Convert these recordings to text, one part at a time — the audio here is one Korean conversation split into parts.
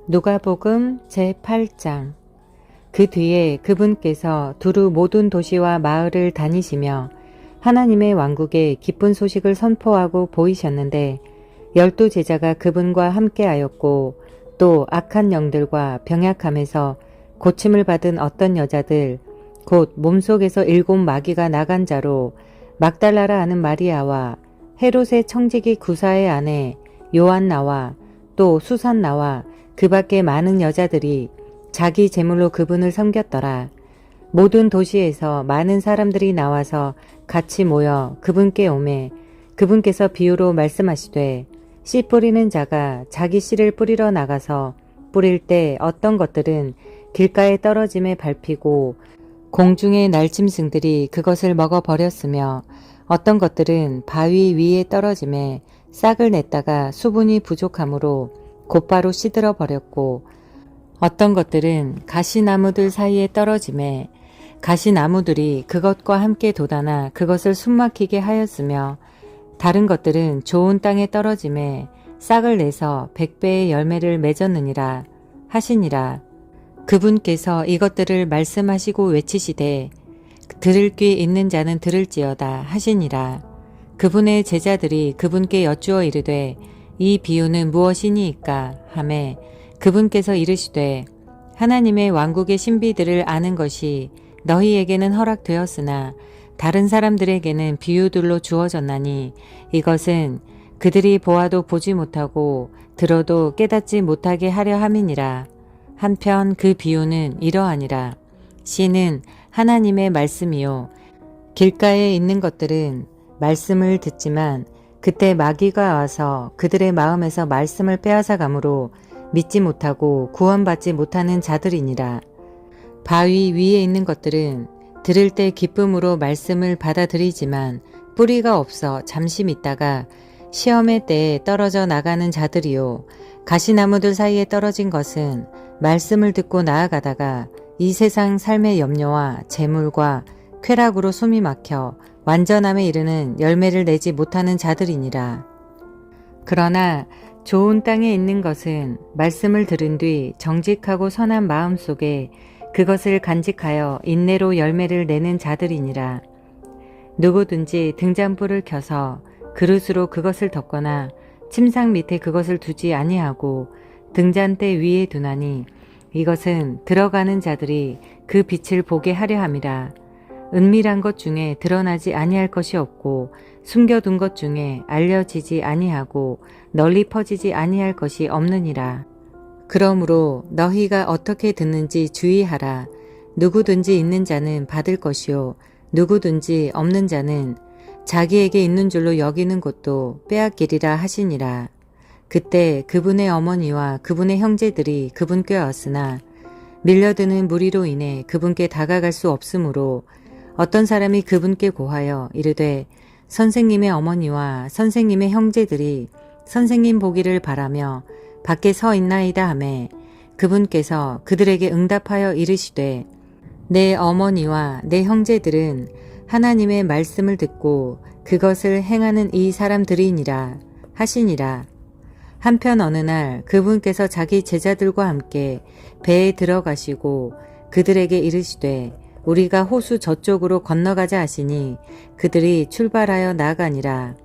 누가복음 제8장. 그 뒤에 그분께서 두루 모든 도시와 마을을 다니시며 하나님의 왕국의 기쁜 소식을 선포하고 보이셨는데 12 제자가 그분과 함께하였고 또 악한 영들과 병약함에서 고침을 받은 어떤 여자들 곧 몸속에서 7 마귀가 나간 자로 막달라라 하는 마리아와 헤롯의 청지기 구사의 아내 요한나와 또 수산나와 그 밖에 많은 여자들이 자기 제물로 그분을 섬겼더라. 모든 도시에서 많은 사람들이 나와서 같이 모여 그분께 오매 그분께서 비유로 말씀하시되 씨 뿌리는 자가 자기 씨를 뿌리러 나가서 뿌릴 때 어떤 것들은 길가에 떨어짐에 밟히고 공중의 날짐승들이 그것을 먹어버렸으며 어떤 것들은 바위 위에 떨어짐에 싹을 냈다가 수분이 부족하므로 곧바로 시들어 버렸고 어떤 것들은 가시나무들 사이에 떨어짐에 가시나무들이 그것과 함께 돋아나 그것을 숨막히게 하였으며 다른 것들은 좋은 땅에 떨어짐에 싹을 내서 100배의 열매를 맺었느니라 하시니라. 그분께서 이것들을 말씀하시고 외치시되 들을 귀 있는 자는 들을지어다 하시니라. 그분의 제자들이 그분께 여쭈어 이르되 이 비유는 무엇이니이까 하매 그분께서 이르시되 하나님의 왕국의 신비들을 아는 것이 너희에게는 허락되었으나 다른 사람들에게는 비유들로 주어졌나니 이것은 그들이 보아도 보지 못하고 들어도 깨닫지 못하게 하려 함이니라. 한편 그 비유는 이러하니라. 씨는 하나님의 말씀이요 길가에 있는 것들은 말씀을 듣지만 그때 마귀가 와서 그들의 마음에서 말씀을 빼앗아 가므로 믿지 못하고 구원받지 못하는 자들이니라. 바위 위에 있는 것들은 들을 때 기쁨으로 말씀을 받아들이지만 뿌리가 없어 잠시 믿다가 시험의 때에 떨어져 나가는 자들이요 가시나무들 사이에 떨어진 것은 말씀을 듣고 나아가다가 이 세상 삶의 염려와 재물과 쾌락으로 숨이 막혀 완전함에 이르는 열매를 내지 못하는 자들이니라. 그러나 좋은 땅에 있는 것은 말씀을 들은 뒤 정직하고 선한 마음 속에 그것을 간직하여 인내로 열매를 내는 자들이니라. 누구든지 등잔불을 켜서 그릇으로 그것을 덮거나 침상 밑에 그것을 두지 아니하고 등잔대 위에 두나니 이것은 들어가는 자들이 그 빛을 보게 하려 함이라. 은밀한 것 중에 드러나지 아니할 것이 없고 숨겨둔 것 중에 알려지지 아니하고 널리 퍼지지 아니할 것이 없느니라. 그러므로 너희가 어떻게 듣는지 주의하라. 누구든지 있는 자는 받을 것이요 누구든지 없는 자는 자기에게 있는 줄로 여기는 것도 빼앗기리라 하시니라. 그때 그분의 어머니와 그분의 형제들이 그분께 왔으나 밀려드는 무리로 인해 그분께 다가갈 수 없으므로 어떤 사람이 그분께 고하여 이르되 선생님의 어머니와 선생님의 형제들이 선생님 보기를 바라며 밖에 서 있나이다 하매 그분께서 그들에게 응답하여 이르시되 내 어머니와 내 형제들은 하나님의 말씀을 듣고 그것을 행하는 이 사람들이니라 하시니라. 한편 어느 날 그분께서 자기 제자들과 함께 배에 들어가시고 그들에게 이르시되 우리가 호수 저쪽으로 건너가자 하시니 그들이 출발하여 나가니라.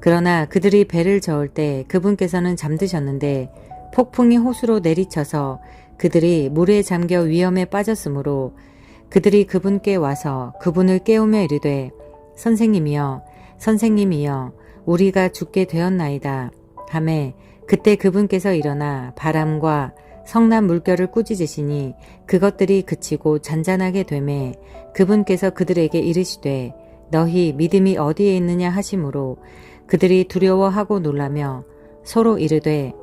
그러나 그들이 배를 저을 때 그분께서는 잠드셨는데 폭풍이 호수로 내리쳐서 그들이 물에 잠겨 위험에 빠졌으므로 그들이 그분께 와서 그분을 깨우며 이르되 선생님이여 선생님이여 우리가 죽게 되었나이다 하매 그때 그분께서 일어나 바람과 성난 물결을 꾸짖으시니 그것들이 그치고 잔잔하게 되매 그분께서 그들에게 이르시되 너희 믿음이 어디에 있느냐 하시므로 그들이 두려워하고 놀라며 서로 이르되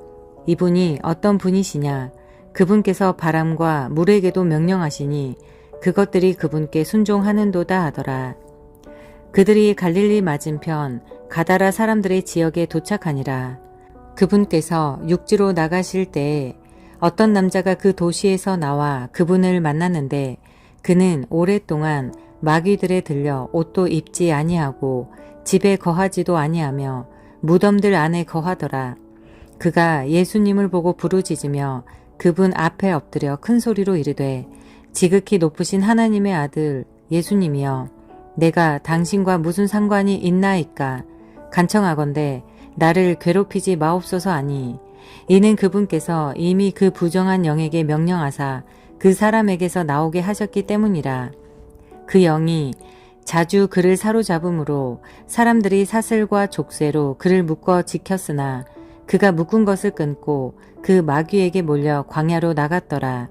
이분이 어떤 분이시냐. 그분께서 바람과 물에게도 명령하시니 그것들이 그분께 순종하는도다 하더라. 그들이 갈릴리 맞은편 가다라 사람들의 지역에 도착하니라. 그분께서 육지로 나가실 때에 어떤 남자가 그 도시에서 나와 그분을 만났는데 그는 오랫동안 마귀들에 들려 옷도 입지 아니하고 집에 거하지도 아니하며 무덤들 안에 거하더라. 그가 예수님을 보고 부르짖으며 그분 앞에 엎드려 큰 소리로 이르되 지극히 높으신 하나님의 아들 예수님이여 내가 당신과 무슨 상관이 있나이까 간청하건대 나를 괴롭히지 마옵소서 하니 이는 그분께서 이미 그 부정한 영에게 명령하사 그 사람에게서 나오게 하셨기 때문이라. 그 영이 자주 그를 사로잡음으로 사람들이 사슬과 족쇄로 그를 묶어 지켰으나 그가 묶은 것을 끊고 그 마귀에게 몰려 광야로 나갔더라.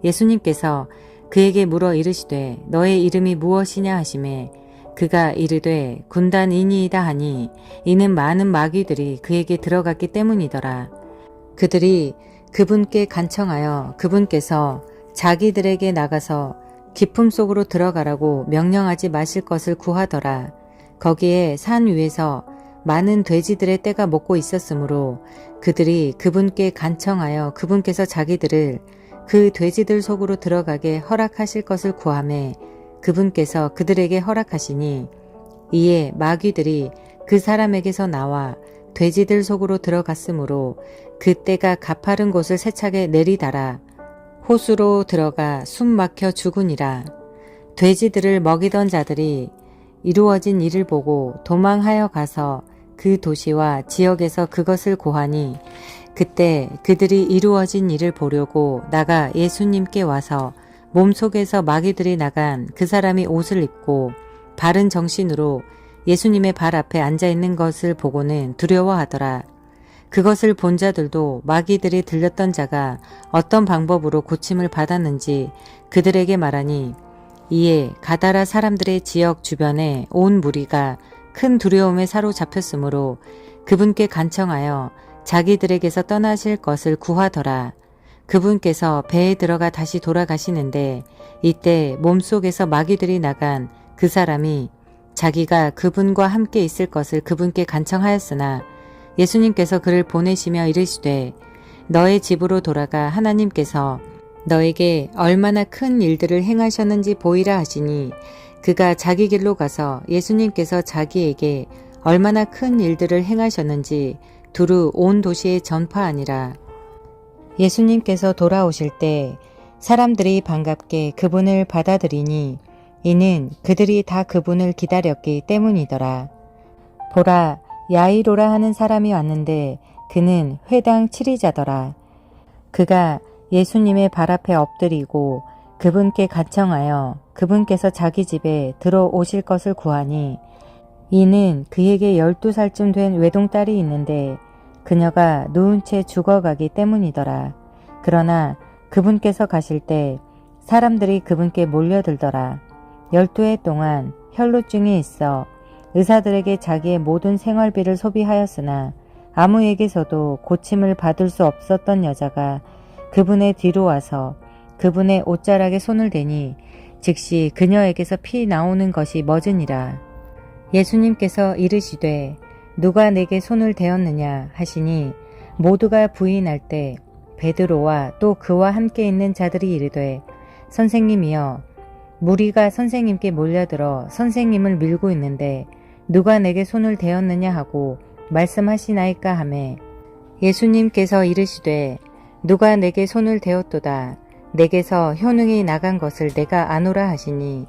예수님께서 그에게 물어 이르시되 너의 이름이 무엇이냐 하시매 그가 이르되 군단이니이다 하니 이는 많은 마귀들이 그에게 들어갔기 때문이더라. 그들이 그분께 간청하여 그분께서 자기들에게 나가서 깊음 속으로 들어가라고 명령하지 마실 것을 구하더라. 거기에 산 위에서 많은 돼지들의 떼가 먹고 있었으므로 그들이 그분께 간청하여 그분께서 자기들을 그 돼지들 속으로 들어가게 허락하실 것을 구하매 그분께서 그들에게 허락하시니 이에 마귀들이 그 사람에게서 나와 돼지들 속으로 들어갔으므로 그 떼가 가파른 곳을 세차게 내리달아 호수로 들어가 숨 막혀 죽으니라. 돼지들을 먹이던 자들이 이루어진 일을 보고 도망하여 가서 그 도시와 지역에서 그것을 고하니 그때 그들이 이루어진 일을 보려고 나가 예수님께 와서 몸속에서 마귀들이 나간 그 사람이 옷을 입고 바른 정신으로 예수님의 발 앞에 앉아있는 것을 보고는 두려워하더라. 그것을 본 자들도 마귀들이 들렸던 자가 어떤 방법으로 고침을 받았는지 그들에게 말하니 이에 가다라 사람들의 지역 주변에 온 무리가 큰 두려움에 사로잡혔으므로 그분께 간청하여 자기들에게서 떠나실 것을 구하더라. 그분께서 배에 들어가 다시 돌아가시는데 이때 몸속에서 마귀들이 나간 그 사람이 자기가 그분과 함께 있을 것을 그분께 간청하였으나 예수님께서 그를 보내시며 이르시되 너의 집으로 돌아가 하나님께서 너에게 얼마나 큰 일들을 행하셨는지 보이라 하시니 그가 자기 길로 가서 예수님께서 자기에게 얼마나 큰 일들을 행하셨는지 두루 온 도시에 전파하니라. 예수님께서 돌아오실 때 사람들이 반갑게 그분을 받아들이니 이는 그들이 다 그분을 기다렸기 때문이더라. 보라, 야이로라 하는 사람이 왔는데 그는 회당 치리자더라. 그가 예수님의 발 앞에 엎드리고 그분께 간청하여 그분께서 자기 집에 들어오실 것을 구하니 이는 그에게 12살쯤 된 외동딸이 있는데 그녀가 누운 채 죽어가기 때문이더라. 그러나 그분께서 가실 때 사람들이 그분께 몰려들더라. 12해 동안 혈루증이 있어 의사들에게 자기의 모든 생활비를 소비하였으나 아무에게서도 고침을 받을 수 없었던 여자가 그분의 뒤로 와서 그분의 옷자락에 손을 대니 즉시 그녀에게서 피 나오는 것이 멎으니라. 예수님께서 이르시되 누가 내게 손을 대었느냐 하시니 모두가 부인할 때 베드로와 또 그와 함께 있는 자들이 이르되 선생님이여 무리가 선생님께 몰려들어 선생님을 밀고 있는데 누가 내게 손을 대었느냐 하고 말씀하시나이까 하매 예수님께서 이르시되 누가 내게 손을 대었도다 내게서 효능이 나간 것을 내가 아노라 하시니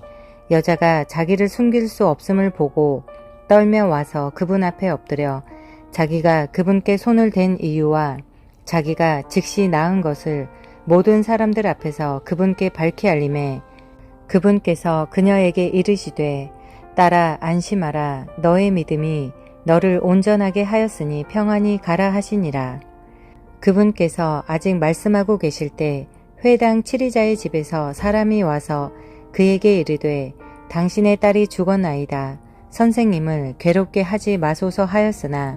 여자가 자기를 숨길 수 없음을 보고 떨며 와서 그분 앞에 엎드려 자기가 그분께 손을 댄 이유와 자기가 즉시 나은 것을 모든 사람들 앞에서 그분께 밝히 알림해 그분께서 그녀에게 이르시되 딸아 안심하라 너의 믿음이 너를 온전하게 하였으니 평안히 가라 하시니라. 그분께서 아직 말씀하고 계실 때 회당 치리자의 집에서 사람이 와서 그에게 이르되 당신의 딸이 죽었나이다. 선생님을 괴롭게 하지 마소서 하였으나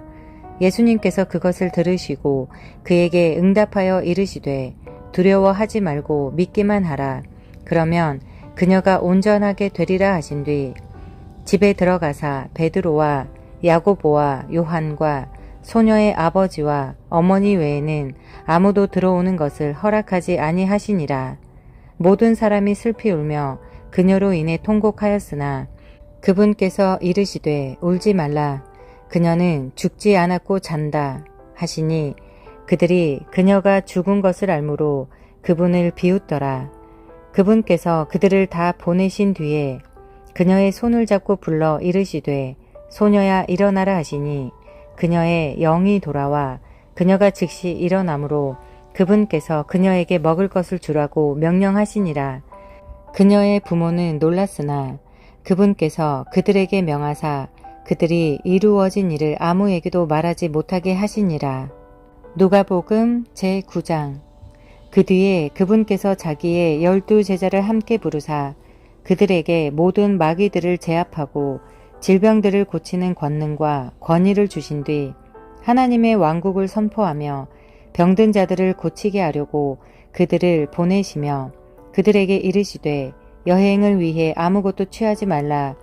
예수님께서 그것을 들으시고 그에게 응답하여 이르시되 두려워하지 말고 믿기만 하라. 그러면 그녀가 온전하게 되리라 하신 뒤 집에 들어가사 베드로와 야고보와 요한과 소녀의 아버지와 어머니 외에는 아무도 들어오는 것을 허락하지 아니하시니라. 모든 사람이 슬피 울며 그녀로 인해 통곡하였으나 그분께서 이르시되 울지 말라. 그녀는 죽지 않았고 잔다 하시니 그들이 그녀가 죽은 것을 알므로 그분을 비웃더라. 그분께서 그들을 다 보내신 뒤에 그녀의 손을 잡고 불러 이르시되 소녀야 일어나라 하시니 그녀의 영이 돌아와 그녀가 즉시 일어나므로 그분께서 그녀에게 먹을 것을 주라고 명령하시니라. 그녀의 부모는 놀랐으나 그분께서 그들에게 명하사 그들이 이루어진 일을 아무에게도 말하지 못하게 하시니라. 누가복음 제9장. 그 뒤에 그분께서 자기의 12 제자를 함께 부르사 그들에게 모든 마귀들을 제압하고 질병들을 고치는 권능과 권위를 주신 뒤 하나님의 왕국을 선포하며 병든 자들을 고치게 하려고 그들을 보내시며 그들에게 이르시되 여행을 위해 아무것도 취하지 말라.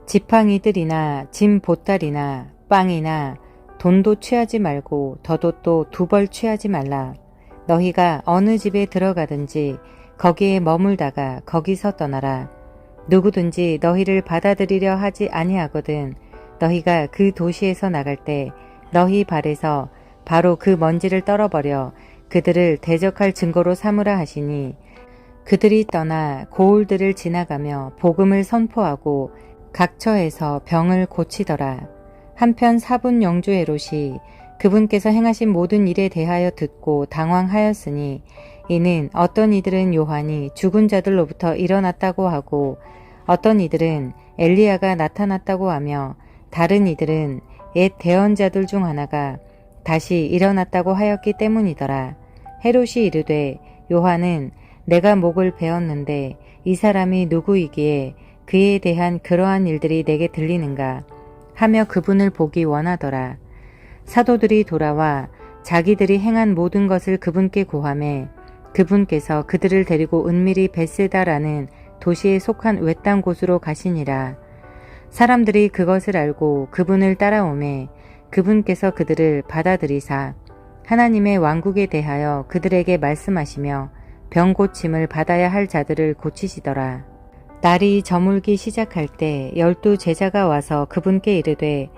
지팡이들이나 짐 보따리나 빵이나 돈도 취하지 말고 더도 2벌 취하지 말라. 너희가 어느 집에 들어가든지 거기에 머물다가 거기서 떠나라. 누구든지 너희를 받아들이려 하지 아니하거든 너희가 그 도시에서 나갈 때 너희 발에서 바로 그 먼지를 떨어버려 그들을 대적할 증거로 삼으라 하시니 그들이 떠나 고을들을 지나가며 복음을 선포하고 각처에서 병을 고치더라. 한편 사분 영주 헤롯이 그분께서 행하신 모든 일에 대하여 듣고 당황하였으니 이는 어떤 이들은 요한이 죽은 자들로부터 일어났다고 하고 어떤 이들은 엘리야가 나타났다고 하며 다른 이들은 옛 대언자들 중 하나가 다시 일어났다고 하였기 때문이더라. 헤롯이 이르되 요한은 내가 목을 베었는데 이 사람이 누구이기에 그에 대한 그러한 일들이 내게 들리는가 하며 그분을 보기 원하더라. 사도들이 돌아와 자기들이 행한 모든 것을 그분께 고하매 그분께서 그들을 데리고 은밀히 벳세다라는 도시에 속한 외딴 곳으로 가시니라. 사람들이 그것을 알고 그분을 따라오매 그분께서 그들을 받아들이사 하나님의 왕국에 대하여 그들에게 말씀하시며 병 고침을 받아야 할 자들을 고치시더라. 날이 저물기 시작할 때 12 제자가 와서 그분께 이르되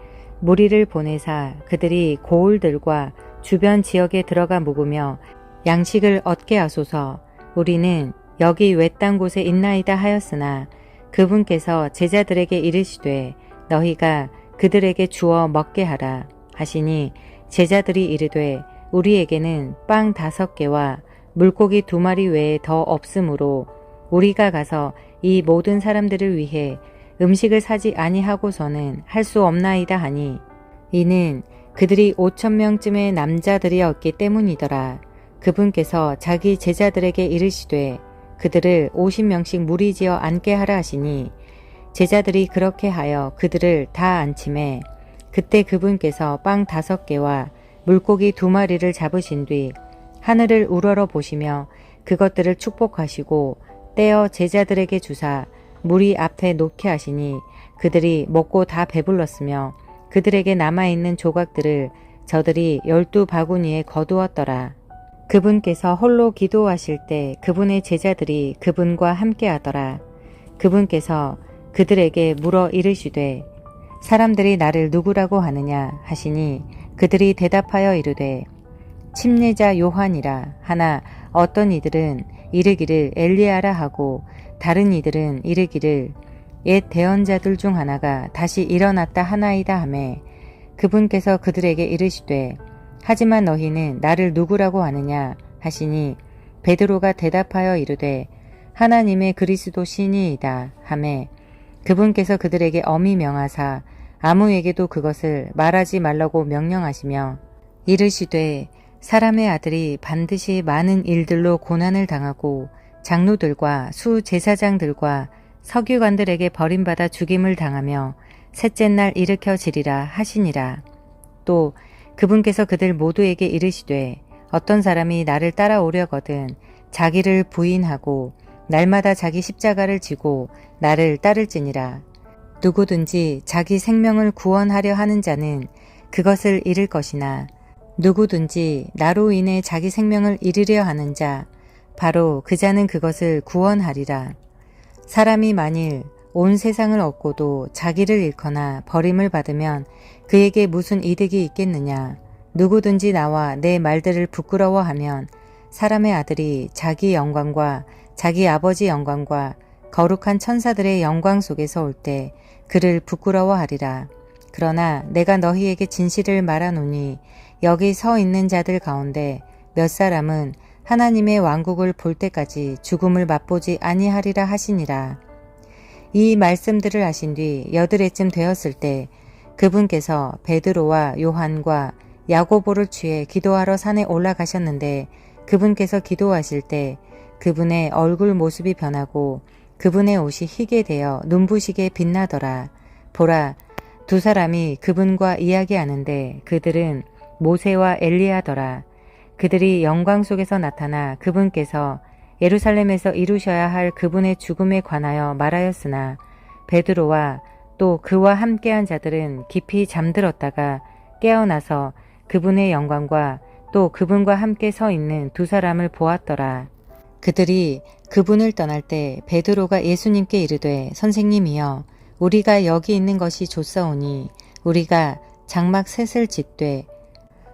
무리를 보내사 그들이 고을들과 주변 지역에 들어가 묵으며 양식을 얻게 하소서. 우리는 여기 외딴 곳에 있나이다 하였으나 그분께서 제자들에게 이르시되 너희가 그들에게 주어 먹게 하라 하시니 제자들이 이르되 우리에게는 빵 5개와 물고기 2마리 외에 더 없으므로 우리가 가서 이 모든 사람들을 위해 음식을 사지 아니하고서는 할 수 없나이다 하니 이는 그들이 5,000명쯤의 남자들이었기 때문이더라. 그분께서 자기 제자들에게 이르시되 그들을 50명씩 무리지어 앉게 하라 하시니 제자들이 그렇게 하여 그들을 다 앉히매 그때 그분께서 빵 5개와 물고기 2마리를 잡으신 뒤 하늘을 우러러 보시며 그것들을 축복하시고 떼어 제자들에게 주사 무리 앞에 놓게 하시니 그들이 먹고 다 배불렀으며 그들에게 남아있는 조각들을 저들이 12 바구니에 거두었더라. 그분께서 홀로 기도하실 때 그분의 제자들이 그분과 함께 하더라. 그분께서 그들에게 물어 이르시되 사람들이 나를 누구라고 하느냐 하시니 그들이 대답하여 이르되 침례자 요한이라 하나 어떤 이들은 이르기를 엘리야라 하고 다른 이들은 이르기를 옛 대언자들 중 하나가 다시 일어났다 하나이다 하매 그분께서 그들에게 이르시되 하지만 너희는 나를 누구라고 하느냐 하시니 베드로가 대답하여 이르되 하나님의 그리스도 신이이다 하매 그분께서 그들에게 엄히 명하사 아무에게도 그것을 말하지 말라고 명령하시며 이르시되 사람의 아들이 반드시 많은 일들로 고난을 당하고 장로들과 수제사장들과 서기관들에게 버림받아 죽임을 당하며 셋째 날 일으켜지리라 하시니라. 또 그분께서 그들 모두에게 이르시되 어떤 사람이 나를 따라오려거든 자기를 부인하고 날마다 자기 십자가를 지고 나를 따를지니라. 누구든지 자기 생명을 구원하려 하는 자는 그것을 잃을 것이나 누구든지 나로 인해 자기 생명을 잃으려 하는 자 바로 그 자는 그것을 구원하리라. 사람이 만일 온 세상을 얻고도 자기를 잃거나 버림을 받으면 그에게 무슨 이득이 있겠느냐. 누구든지 나와 내 말들을 부끄러워하면 사람의 아들이 자기 영광과 자기 아버지 영광과 거룩한 천사들의 영광 속에서 올 때 그를 부끄러워하리라. 그러나 내가 너희에게 진실을 말하노니 여기 서 있는 자들 가운데 몇 사람은 하나님의 왕국을 볼 때까지 죽음을 맛보지 아니하리라 하시니라. 이 말씀들을 하신 뒤 여드레쯤 되었을 때 그분께서 베드로와 요한과 야고보를 취해 기도하러 산에 올라가셨는데 그분께서 기도하실 때 그분의 얼굴 모습이 변하고 그분의 옷이 희게 되어 눈부시게 빛나더라. 보라, 두 사람이 그분과 이야기하는데 그들은 모세와 엘리야더라. 그들이 영광 속에서 나타나 그분께서 예루살렘에서 이루셔야 할 그분의 죽음에 관하여 말하였으나 베드로와 또 그와 함께한 자들은 깊이 잠들었다가 깨어나서 그분의 영광과 또 그분과 함께 서 있는 두 사람을 보았더라. 그들이 그분을 떠날 때 베드로가 예수님께 이르되 선생님이여 우리가 여기 있는 것이 좋사오니 우리가 장막 셋을 짓되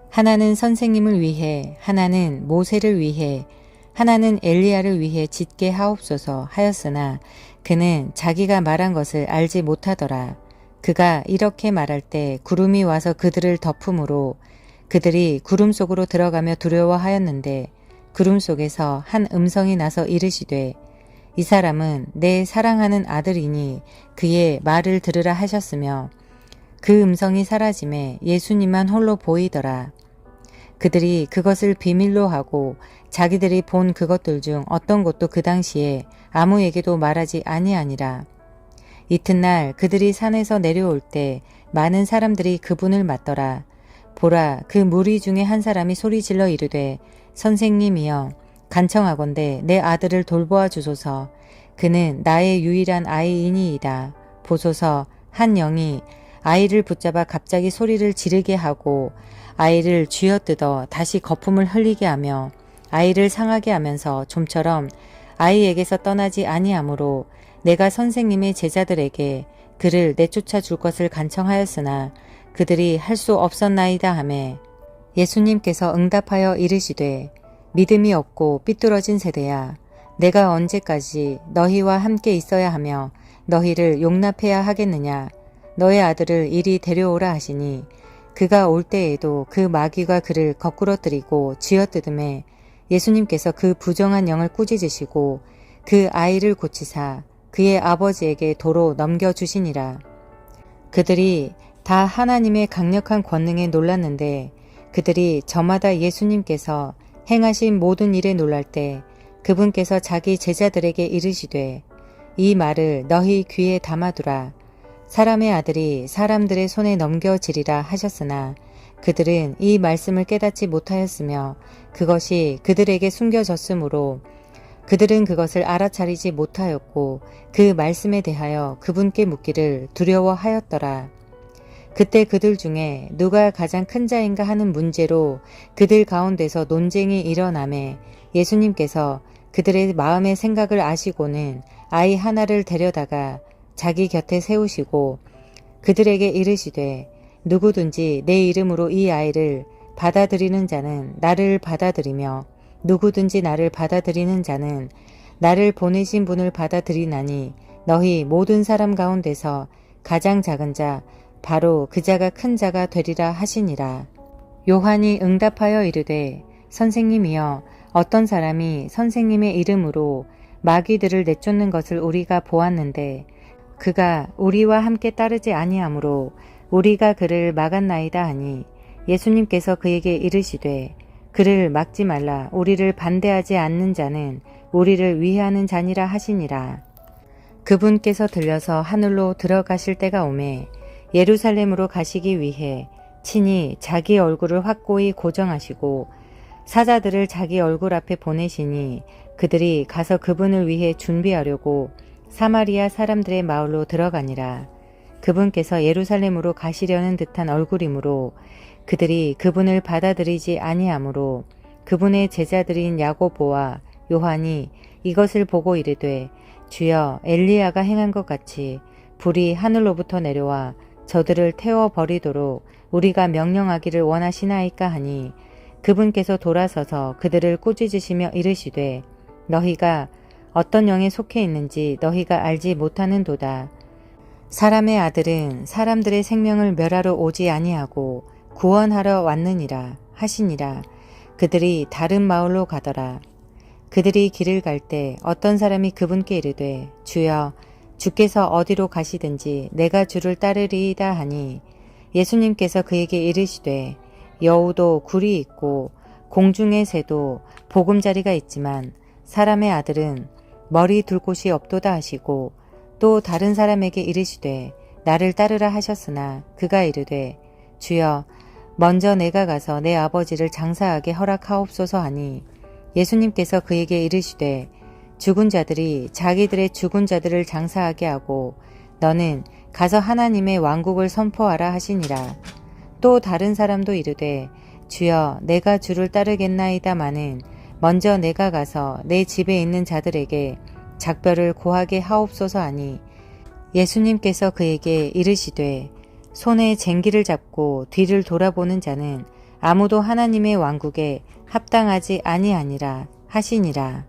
하나는 선생님을 위해 하나는 모세를 위해 하나는 엘리야를 위해 짓게 하옵소서 하였으나 그는 자기가 말한 것을 알지 못하더라. 그가 이렇게 말할 때 구름이 와서 그들을 덮음으로 그들이 구름 속으로 들어가며 두려워하였는데 구름 속에서 한 음성이 나서 이르시되 이 사람은 내 사랑하는 아들이니 그의 말을 들으라 하셨으며 그 음성이 사라짐에 예수님만 홀로 보이더라. 그들이 그것을 비밀로 하고 자기들이 본 그것들 중 어떤 것도 그 당시에 아무에게도 말하지 아니하니라. 이튿날 그들이 산에서 내려올 때 많은 사람들이 그분을 맞더라. 보라, 그 무리 중에 한 사람이 소리질러 이르되 선생님이여 간청하건대 내 아들을 돌보아 주소서. 그는 나의 유일한 아이이니이다. 보소서. 한 영이 아이를 붙잡아 갑자기 소리를 지르게 하고 아이를 쥐어뜯어 다시 거품을 흘리게 하며 아이를 상하게 하면서 좀처럼 아이에게서 떠나지 아니하므로 내가 선생님의 제자들에게 그를 내쫓아 줄 것을 간청하였으나 그들이 할 수 없었나이다 하매 예수님께서 응답하여 이르시되 믿음이 없고 삐뚤어진 세대야 내가 언제까지 너희와 함께 있어야 하며 너희를 용납해야 하겠느냐. 너의 아들을 이리 데려오라 하시니 그가 올 때에도 그 마귀가 그를 거꾸러뜨리고 쥐어뜯음에 예수님께서 그 부정한 영을 꾸짖으시고 그 아이를 고치사 그의 아버지에게 도로 넘겨주시니라. 그들이 다 하나님의 강력한 권능에 놀랐는데 그들이 저마다 예수님께서 행하신 모든 일에 놀랄 때 그분께서 자기 제자들에게 이르시되 이 말을 너희 귀에 담아두라. 사람의 아들이 사람들의 손에 넘겨지리라 하셨으나 그들은 이 말씀을 깨닫지 못하였으며 그것이 그들에게 숨겨졌으므로 그들은 그것을 알아차리지 못하였고 그 말씀에 대하여 그분께 묻기를 두려워하였더라. 그때 그들 중에 누가 가장 큰 자인가 하는 문제로 그들 가운데서 논쟁이 일어나매 예수님께서 그들의 마음의 생각을 아시고는 아이 하나를 데려다가 자기 곁에 세우시고 그들에게 이르시되 누구든지 내 이름으로 이 아이를 받아들이는 자는 나를 받아들이며 누구든지 나를 받아들이는 자는 나를 보내신 분을 받아들이나니 너희 모든 사람 가운데서 가장 작은 자 바로 그 자가 큰 자가 되리라 하시니라. 요한이 응답하여 이르되 선생님이여 어떤 사람이 선생님의 이름으로 마귀들을 내쫓는 것을 우리가 보았는데 그가 우리와 함께 따르지 아니하므로 우리가 그를 막았나이다 하니 예수님께서 그에게 이르시되 그를 막지 말라. 우리를 반대하지 않는 자는 우리를 위하는 자니라 하시니라. 그분께서 들려서 하늘로 들어가실 때가 오매 예루살렘으로 가시기 위해 친히 자기 얼굴을 확고히 고정하시고 사자들을 자기 얼굴 앞에 보내시니 그들이 가서 그분을 위해 준비하려고 사마리아 사람들의 마을로 들어가니라. 그분께서 예루살렘으로 가시려는 듯한 얼굴이므로 그들이 그분을 받아들이지 아니하므로 그분의 제자들인 야고보와 요한이 이것을 보고 이르되 주여 엘리야가 행한 것 같이 불이 하늘로부터 내려와 저들을 태워버리도록 우리가 명령하기를 원하시나이까 하니 그분께서 돌아서서 그들을 꾸짖으시며 이르시되 너희가 어떤 영에 속해 있는지 너희가 알지 못하는도다. 사람의 아들은 사람들의 생명을 멸하러 오지 아니하고 구원하러 왔느니라 하시니라. 그들이 다른 마을로 가더라. 그들이 길을 갈 때 어떤 사람이 그분께 이르되 주여 주께서 어디로 가시든지 내가 주를 따르리이다 하니 예수님께서 그에게 이르시되 여우도 굴이 있고 공중의 새도 보금자리가 있지만 사람의 아들은 머리 둘 곳이 없도다 하시고 또 다른 사람에게 이르시되 나를 따르라 하셨으나 그가 이르되 주여 먼저 내가 가서 내 아버지를 장사하게 허락하옵소서 하니 예수님께서 그에게 이르시되 죽은 자들이 자기들의 죽은 자들을 장사하게 하고 너는 가서 하나님의 왕국을 선포하라 하시니라. 또 다른 사람도 이르되 주여 내가 주를 따르겠나이다마는 먼저 내가 가서 내 집에 있는 자들에게 작별을 고하게 하옵소서 하니 예수님께서 그에게 이르시되 손에 쟁기를 잡고 뒤를 돌아보는 자는 아무도 하나님의 왕국에 합당하지 아니하니라 하시니라.